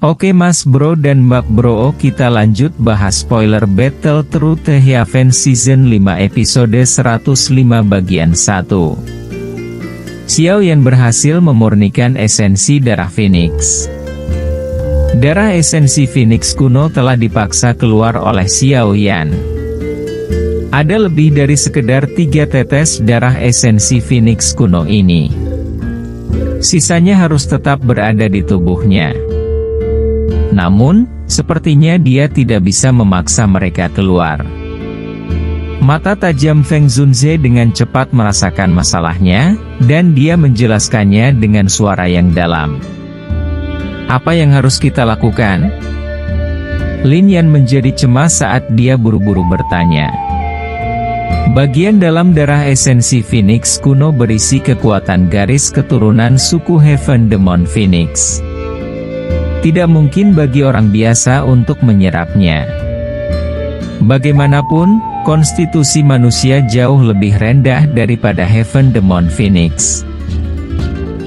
Oke Mas Bro dan Mbak Bro, kita lanjut bahas spoiler Battle Through the Heaven Season 5 episode 105 bagian 1. Xiao Yan berhasil memurnikan esensi darah Phoenix. Darah esensi Phoenix kuno telah dipaksa keluar oleh Xiao Yan. Ada lebih dari sekedar 3 tetes darah esensi Phoenix kuno ini. Sisanya harus tetap berada di tubuhnya. Namun, sepertinya dia tidak bisa memaksa mereka keluar. Mata tajam Feng Zunze dengan cepat merasakan masalahnya, dan dia menjelaskannya dengan suara yang dalam. Apa yang harus kita lakukan? Lin Yan menjadi cemas saat dia buru-buru bertanya. Bagian dalam darah esensi Phoenix kuno berisi kekuatan garis keturunan suku Heaven Demon Phoenix. Tidak mungkin bagi orang biasa untuk menyerapnya. Bagaimanapun, konstitusi manusia jauh lebih rendah daripada Heaven Demon Phoenix.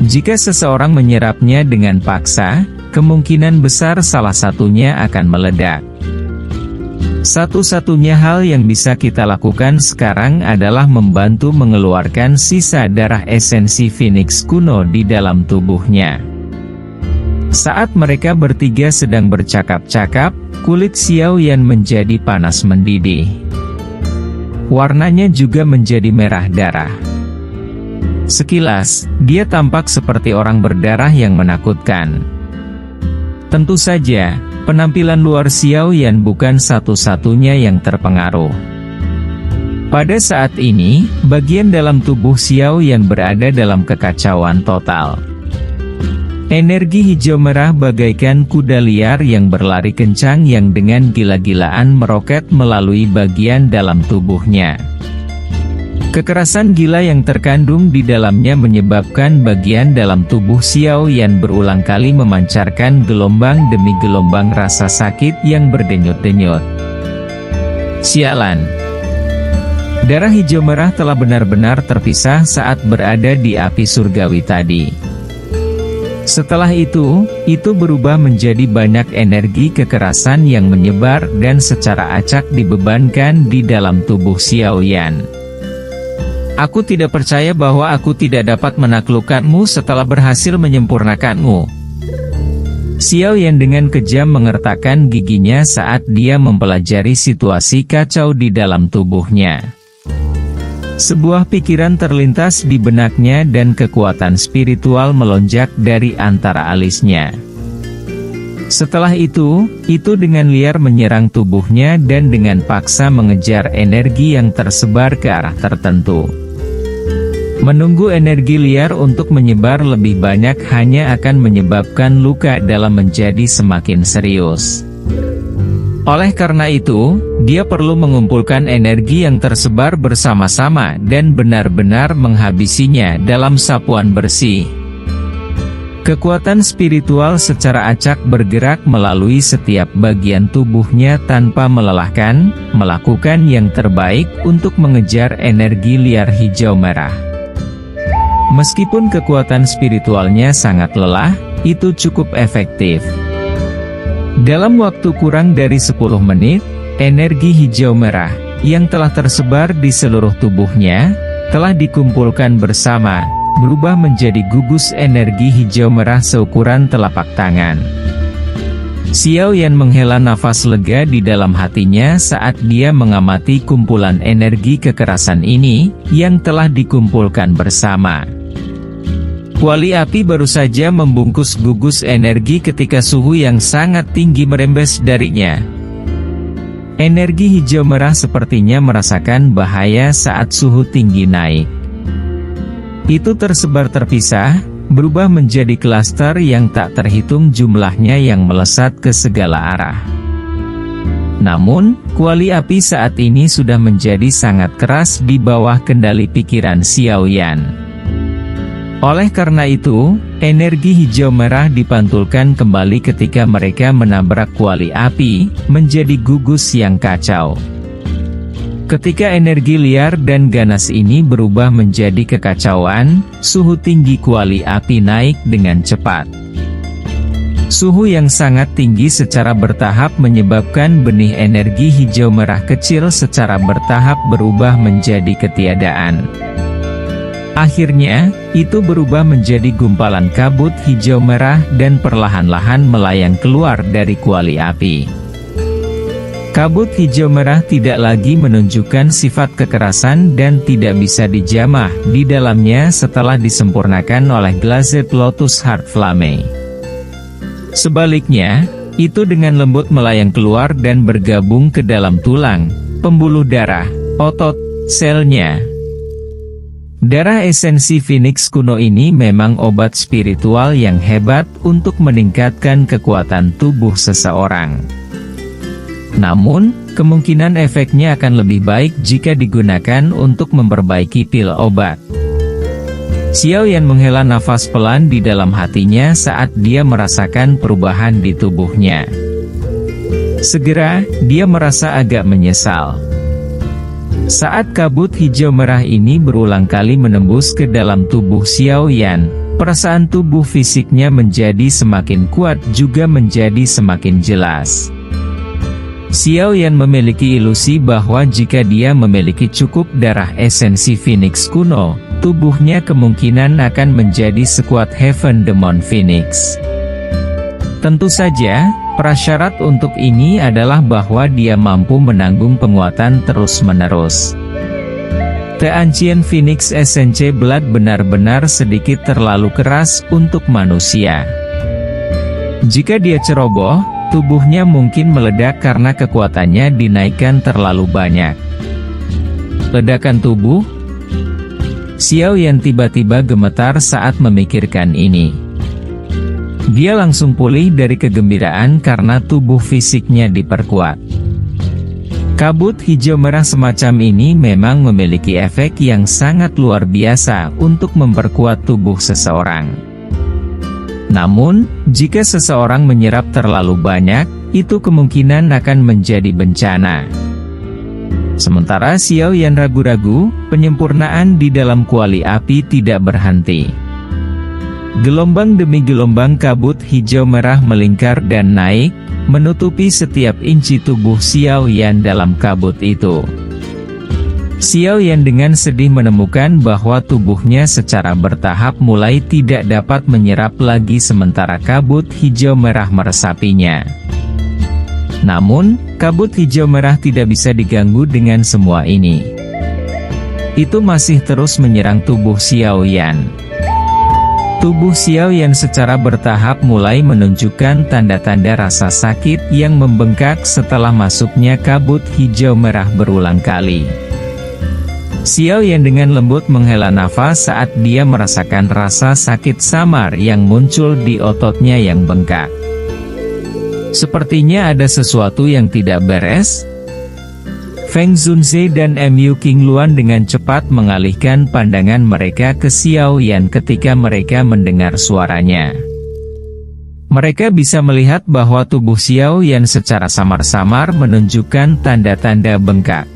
Jika seseorang menyerapnya dengan paksa, kemungkinan besar salah satunya akan meledak. Satu-satunya hal yang bisa kita lakukan sekarang adalah membantu mengeluarkan sisa darah esensi Phoenix kuno di dalam tubuhnya. Saat mereka bertiga sedang bercakap-cakap, kulit Xiao Yan menjadi panas mendidih. Warnanya juga menjadi merah darah. Sekilas, dia tampak seperti orang berdarah yang menakutkan. Tentu saja, penampilan luar Xiao Yan bukan satu-satunya yang terpengaruh. Pada saat ini, bagian dalam tubuh Xiao Yan berada dalam kekacauan total. Energi hijau merah bagaikan kuda liar yang berlari kencang yang dengan gila-gilaan meroket melalui bagian dalam tubuhnya. Kekerasan gila yang terkandung di dalamnya menyebabkan bagian dalam tubuh Xiao Yan berulang kali memancarkan gelombang demi gelombang rasa sakit yang berdenyut-denyut. Sialan! Darah hijau merah telah benar-benar terpisah saat berada di api surgawi tadi. Setelah itu berubah menjadi banyak energi kekerasan yang menyebar dan secara acak dibebankan di dalam tubuh Xiao Yan. Aku tidak percaya bahwa aku tidak dapat menaklukkanmu setelah berhasil menyempurnakanmu. Xiao Yan dengan kejam mengertakkan giginya saat dia mempelajari situasi kacau di dalam tubuhnya. Sebuah pikiran terlintas di benaknya dan kekuatan spiritual melonjak dari antara alisnya. Setelah itu dengan liar menyerang tubuhnya dan dengan paksa mengejar energi yang tersebar ke arah tertentu. Menunggu energi liar untuk menyebar lebih banyak hanya akan menyebabkan luka dalam menjadi semakin serius. Oleh karena itu, dia perlu mengumpulkan energi yang tersebar bersama-sama dan benar-benar menghabisinya dalam sapuan bersih. Kekuatan spiritual secara acak bergerak melalui setiap bagian tubuhnya tanpa melelahkan, melakukan yang terbaik untuk mengejar energi liar hijau merah. Meskipun kekuatan spiritualnya sangat lelah, itu cukup efektif. Dalam waktu kurang dari 10 menit, energi hijau merah, yang telah tersebar di seluruh tubuhnya, telah dikumpulkan bersama, berubah menjadi gugus energi hijau merah seukuran telapak tangan. Xiao Yan menghela nafas lega di dalam hatinya saat dia mengamati kumpulan energi kekerasan ini, yang telah dikumpulkan bersama. Kuali api baru saja membungkus gugus energi ketika suhu yang sangat tinggi merembes darinya. Energi hijau merah sepertinya merasakan bahaya saat suhu tinggi naik. Itu tersebar terpisah, berubah menjadi klaster yang tak terhitung jumlahnya yang melesat ke segala arah. Namun, kuali api saat ini sudah menjadi sangat keras di bawah kendali pikiran Xiao Yan. Oleh karena itu, energi hijau merah dipantulkan kembali ketika mereka menabrak kuali api, menjadi gugus yang kacau. Ketika energi liar dan ganas ini berubah menjadi kekacauan, suhu tinggi kuali api naik dengan cepat. Suhu yang sangat tinggi secara bertahap menyebabkan benih energi hijau merah kecil secara bertahap berubah menjadi ketiadaan. Akhirnya, itu berubah menjadi gumpalan kabut hijau merah dan perlahan-lahan melayang keluar dari kuali api. Kabut hijau merah tidak lagi menunjukkan sifat kekerasan dan tidak bisa dijamah di dalamnya setelah disempurnakan oleh Glazed Lotus Heart Flame. Sebaliknya, itu dengan lembut melayang keluar dan bergabung ke dalam tulang, pembuluh darah, otot, selnya. Darah esensi Phoenix kuno ini memang obat spiritual yang hebat untuk meningkatkan kekuatan tubuh seseorang. Namun, kemungkinan efeknya akan lebih baik jika digunakan untuk memperbaiki pil obat. Xiaoyan menghela nafas pelan di dalam hatinya saat dia merasakan perubahan di tubuhnya. Segera, dia merasa agak menyesal. Saat kabut hijau merah ini berulang kali menembus ke dalam tubuh Xiaoyan, perasaan tubuh fisiknya menjadi semakin kuat juga menjadi semakin jelas. Xiaoyan memiliki ilusi bahwa jika dia memiliki cukup darah esensi Phoenix kuno, tubuhnya kemungkinan akan menjadi sekuat Heaven Demon Phoenix. Tentu saja, prasyarat untuk ini adalah bahwa dia mampu menanggung penguatan terus-menerus. The Ancient Phoenix Essence Blood benar-benar sedikit terlalu keras untuk manusia. Jika dia ceroboh, tubuhnya mungkin meledak karena kekuatannya dinaikkan terlalu banyak. Ledakan tubuh? Xiaoyan tiba-tiba gemetar saat memikirkan ini. Dia langsung pulih dari kegembiraan karena tubuh fisiknya diperkuat. Kabut hijau merah semacam ini memang memiliki efek yang sangat luar biasa untuk memperkuat tubuh seseorang. Namun, jika seseorang menyerap terlalu banyak, itu kemungkinan akan menjadi bencana. Sementara Xiaoyan ragu-ragu, penyempurnaan di dalam kuali api tidak berhenti. Gelombang demi gelombang kabut hijau merah melingkar dan naik, menutupi setiap inci tubuh Xiaoyan dalam kabut itu. Xiaoyan dengan sedih menemukan bahwa tubuhnya secara bertahap mulai tidak dapat menyerap lagi sementara kabut hijau merah meresapinya. Namun, kabut hijau merah tidak bisa diganggu dengan semua ini. Itu masih terus menyerang tubuh Xiaoyan. Tubuh Xiaoyan secara bertahap mulai menunjukkan tanda-tanda rasa sakit yang membengkak setelah masuknya kabut hijau merah berulang kali. Xiaoyan dengan lembut menghela nafas saat dia merasakan rasa sakit samar yang muncul di ototnya yang bengkak. Sepertinya ada sesuatu yang tidak beres. Feng Zunze dan Mu Qingluan dengan cepat mengalihkan pandangan mereka ke Xiaoyan ketika mereka mendengar suaranya. Mereka bisa melihat bahwa tubuh Xiaoyan secara samar-samar menunjukkan tanda-tanda bengkak.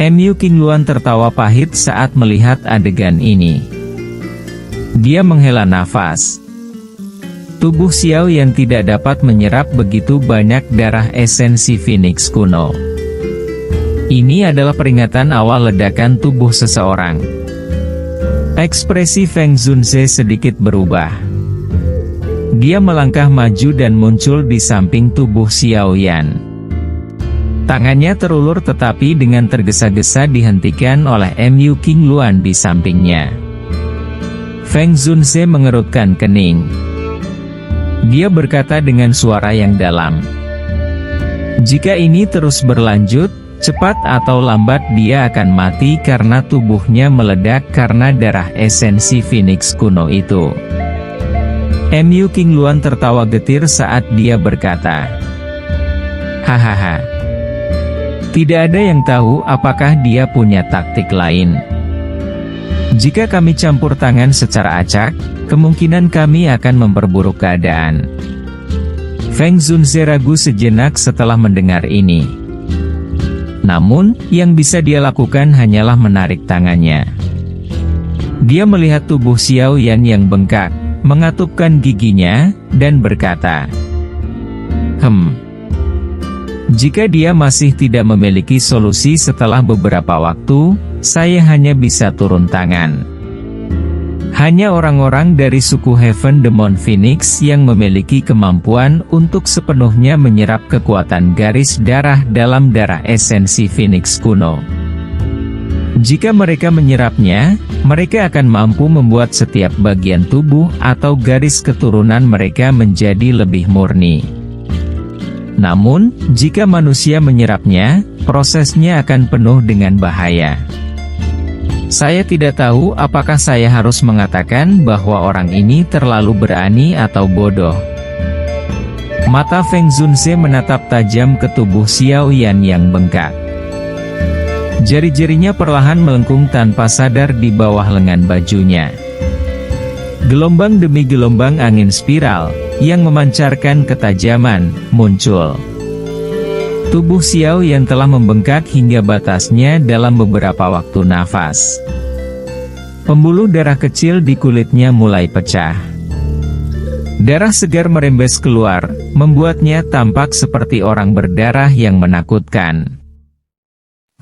Mu Qingluan tertawa pahit saat melihat adegan ini. Dia menghela nafas. Tubuh Xiaoyan tidak dapat menyerap begitu banyak darah esensi Phoenix kuno. Ini adalah peringatan awal ledakan tubuh seseorang. Ekspresi Feng Zunze sedikit berubah. Dia melangkah maju dan muncul di samping tubuh Xiaoyan. Tangannya terulur tetapi dengan tergesa-gesa dihentikan oleh Mu Qingluan di sampingnya. Feng Zunze mengerutkan kening. Dia berkata dengan suara yang dalam. Jika ini terus berlanjut, cepat atau lambat dia akan mati karena tubuhnya meledak karena darah esensi Phoenix kuno itu. Mu Qingluan tertawa getir saat dia berkata, "Hahaha. Tidak ada yang tahu apakah dia punya taktik lain. Jika kami campur tangan secara acak, kemungkinan kami akan memperburuk keadaan." Feng Zunze ragu sejenak setelah mendengar ini. Namun, yang bisa dia lakukan hanyalah menarik tangannya. Dia melihat tubuh Xiaoyan yang bengkak, mengatupkan giginya, dan berkata, jika dia masih tidak memiliki solusi setelah beberapa waktu, saya hanya bisa turun tangan. Hanya orang-orang dari suku Heaven Demon Phoenix yang memiliki kemampuan untuk sepenuhnya menyerap kekuatan garis darah dalam darah esensi Phoenix kuno. Jika mereka menyerapnya, mereka akan mampu membuat setiap bagian tubuh atau garis keturunan mereka menjadi lebih murni. Namun, jika manusia menyerapnya, prosesnya akan penuh dengan bahaya. Saya tidak tahu apakah saya harus mengatakan bahwa orang ini terlalu berani atau bodoh. Mata Feng Zunze menatap tajam ke tubuh Xiao Yan yang bengkak. Jari-jarinya perlahan melengkung tanpa sadar di bawah lengan bajunya. Gelombang demi gelombang angin spiral yang memancarkan ketajaman muncul. Tubuh Xiao Yan telah membengkak hingga batasnya dalam beberapa waktu nafas. Pembuluh darah kecil di kulitnya mulai pecah. Darah segar merembes keluar, membuatnya tampak seperti orang berdarah yang menakutkan.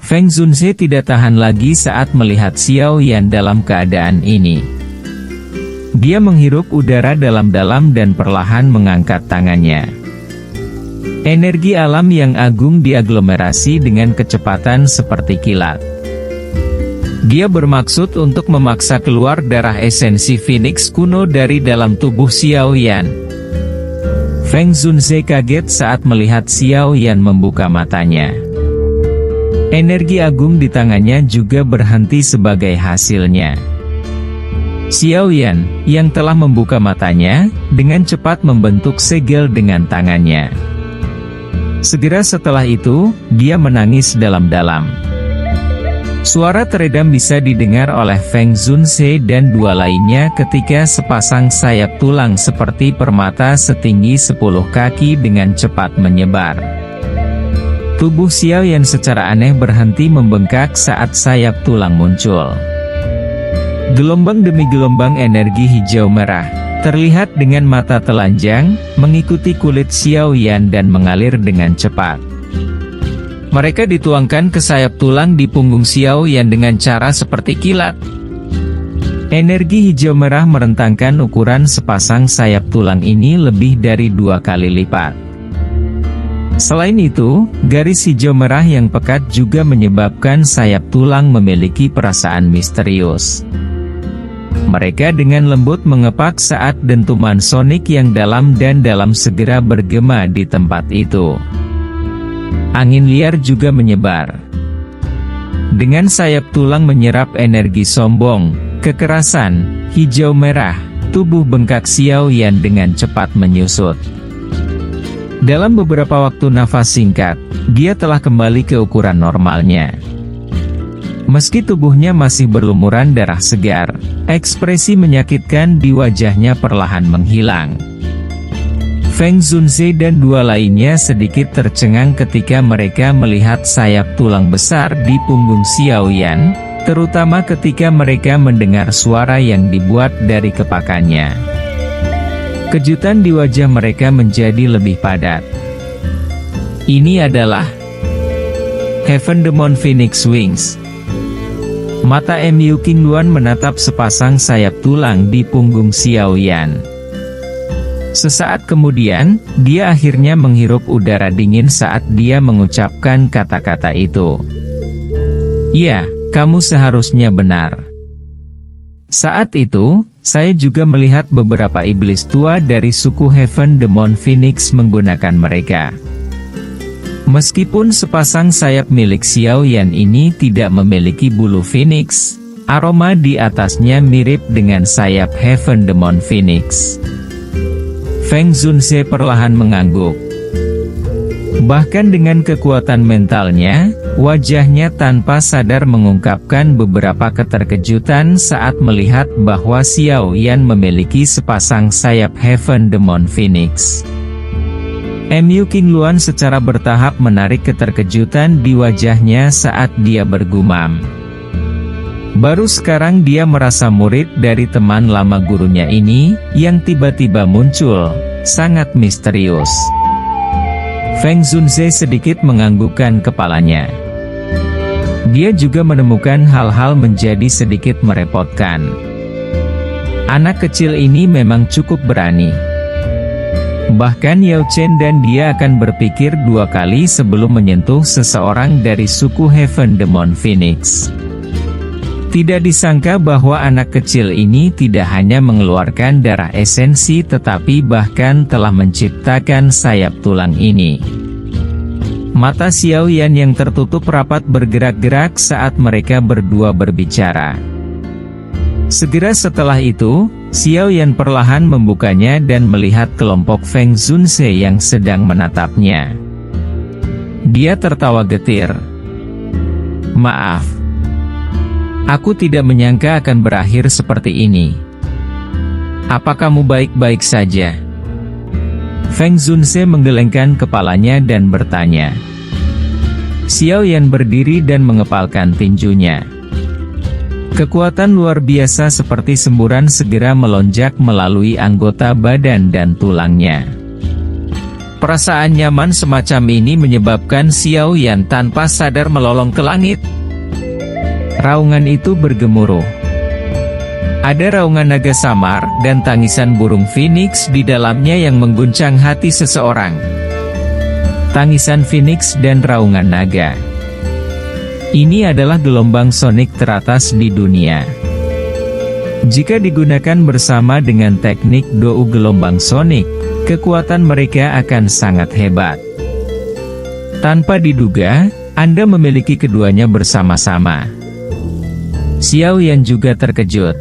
Feng Zunze tidak tahan lagi saat melihat Xiao Yan dalam keadaan ini. Dia menghirup udara dalam-dalam dan perlahan mengangkat tangannya. Energi alam yang agung diaglomerasi dengan kecepatan seperti kilat. Dia bermaksud untuk memaksa keluar darah esensi Phoenix kuno dari dalam tubuh Xiao Yan. Feng Zunze kaget saat melihat Xiao Yan membuka matanya. Energi agung di tangannya juga berhenti sebagai hasilnya. Xiao Yan, yang telah membuka matanya, dengan cepat membentuk segel dengan tangannya. Segera setelah itu, dia menangis dalam-dalam. Suara teredam bisa didengar oleh Feng Zunze dan dua lainnya ketika sepasang sayap tulang seperti permata setinggi 10 kaki dengan cepat menyebar. Tubuh Xiao Yan secara aneh berhenti membengkak saat sayap tulang muncul. Gelombang demi gelombang energi hijau merah, terlihat dengan mata telanjang, mengikuti kulit Xiao Yan dan mengalir dengan cepat. Mereka dituangkan ke sayap tulang di punggung Xiao Yan dengan cara seperti kilat. Energi hijau merah merentangkan ukuran sepasang sayap tulang ini lebih dari 2 kali lipat. Selain itu, garis hijau merah yang pekat juga menyebabkan sayap tulang memiliki perasaan misterius. Mereka dengan lembut mengepak saat dentuman sonik yang dalam dan dalam segera bergema di tempat itu. Angin liar juga menyebar. Dengan sayap tulang menyerap energi sombong, kekerasan, hijau merah, tubuh bengkak Xiao Yan dengan cepat menyusut. Dalam beberapa waktu nafas singkat, dia telah kembali ke ukuran normalnya. Meski tubuhnya masih berlumuran darah segar, ekspresi menyakitkan di wajahnya perlahan menghilang. Feng Zunze dan dua lainnya sedikit tercengang ketika mereka melihat sayap tulang besar di punggung Xiao Yan, terutama ketika mereka mendengar suara yang dibuat dari kepakannya. Kejutan di wajah mereka menjadi lebih padat. Ini adalah Heaven Demon Phoenix Wings. Mata Mu Qingluan menatap sepasang sayap tulang di punggung Xiao Yan. Sesaat kemudian, dia akhirnya menghirup udara dingin saat dia mengucapkan kata-kata itu. Ya, kamu seharusnya benar. Saat itu, saya juga melihat beberapa iblis tua dari suku Heaven Demon Phoenix menggunakan mereka. Meskipun sepasang sayap milik Xiao Yan ini tidak memiliki bulu Phoenix, aroma di atasnya mirip dengan sayap Heaven Demon Phoenix. Feng Zunze perlahan mengangguk. Bahkan dengan kekuatan mentalnya, wajahnya tanpa sadar mengungkapkan beberapa keterkejutan saat melihat bahwa Xiao Yan memiliki sepasang sayap Heaven Demon Phoenix. Mu Qingluan secara bertahap menarik keterkejutan di wajahnya saat dia bergumam. Baru sekarang dia merasa murid dari teman lama gurunya ini, yang tiba-tiba muncul, sangat misterius. Feng Zunze sedikit menganggukkan kepalanya. Dia juga menemukan hal-hal menjadi sedikit merepotkan. Anak kecil ini memang cukup berani. Bahkan Yao Chen dan dia akan berpikir dua kali sebelum menyentuh seseorang dari suku Heaven Demon Phoenix. Tidak disangka bahwa anak kecil ini tidak hanya mengeluarkan darah esensi tetapi bahkan telah menciptakan sayap tulang ini. Mata Xiao Yan yang tertutup rapat bergerak-gerak saat mereka berdua berbicara. Segera setelah itu, Xiao Yan perlahan membukanya dan melihat kelompok Feng Zunze yang sedang menatapnya. Dia tertawa getir. "Maaf. Aku tidak menyangka akan berakhir seperti ini. Apa kamu baik-baik saja?" Feng Zunze menggelengkan kepalanya dan bertanya. Xiao Yan berdiri dan mengepalkan tinjunya. Kekuatan luar biasa seperti semburan segera melonjak melalui anggota badan dan tulangnya. Perasaan nyaman semacam ini menyebabkan Xiao Yan tanpa sadar melolong ke langit. Raungan itu bergemuruh. Ada raungan naga samar dan tangisan burung phoenix di dalamnya yang mengguncang hati seseorang. Tangisan phoenix dan raungan naga. Ini adalah gelombang sonik teratas di dunia. Jika digunakan bersama dengan teknik dou gelombang sonik, kekuatan mereka akan sangat hebat. Tanpa diduga, Anda memiliki keduanya bersama-sama. Xiao Yan juga terkejut.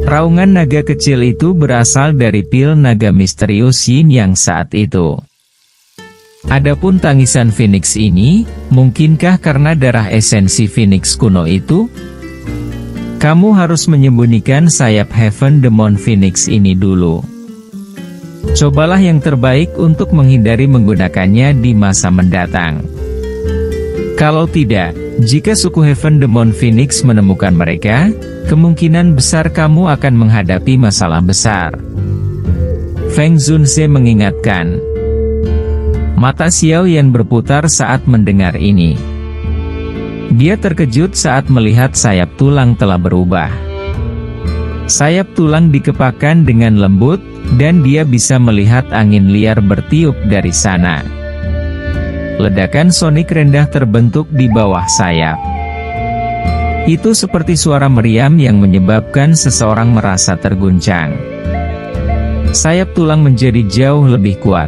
Raungan naga kecil itu berasal dari pil naga misterius Yin yang saat itu. Adapun tangisan Phoenix ini, mungkinkah karena darah esensi Phoenix kuno itu? Kamu harus menyembunyikan sayap Heaven Demon Phoenix ini dulu. Cobalah yang terbaik untuk menghindari menggunakannya di masa mendatang. Kalau tidak, jika suku Heaven Demon Phoenix menemukan mereka, kemungkinan besar kamu akan menghadapi masalah besar. Feng Zunze mengingatkan. Mata Xiao Yan berputar saat mendengar ini. Dia terkejut saat melihat sayap tulang telah berubah. Sayap tulang dikepakkan dengan lembut, dan dia bisa melihat angin liar bertiup dari sana. Ledakan sonik rendah terbentuk di bawah sayap. Itu seperti suara meriam yang menyebabkan seseorang merasa terguncang. Sayap tulang menjadi jauh lebih kuat.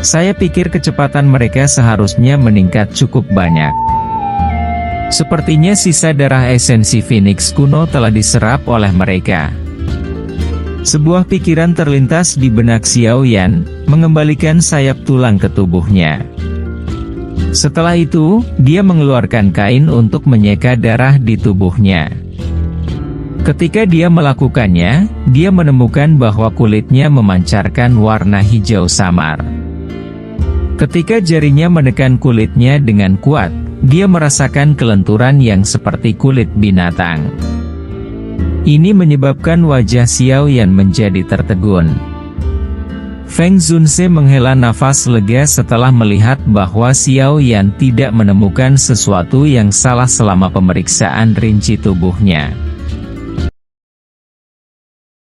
Saya pikir kecepatan mereka seharusnya meningkat cukup banyak. Sepertinya sisa darah esensi Phoenix kuno telah diserap oleh mereka. Sebuah pikiran terlintas di benak Xiao Yan, mengembalikan sayap tulang ke tubuhnya. Setelah itu, dia mengeluarkan kain untuk menyeka darah di tubuhnya. Ketika dia melakukannya, dia menemukan bahwa kulitnya memancarkan warna hijau samar. Ketika jarinya menekan kulitnya dengan kuat, dia merasakan kelenturan yang seperti kulit binatang. Ini menyebabkan wajah Xiao Yan menjadi tertegun. Feng Zunze menghela nafas lega setelah melihat bahwa Xiao Yan tidak menemukan sesuatu yang salah selama pemeriksaan rinci tubuhnya.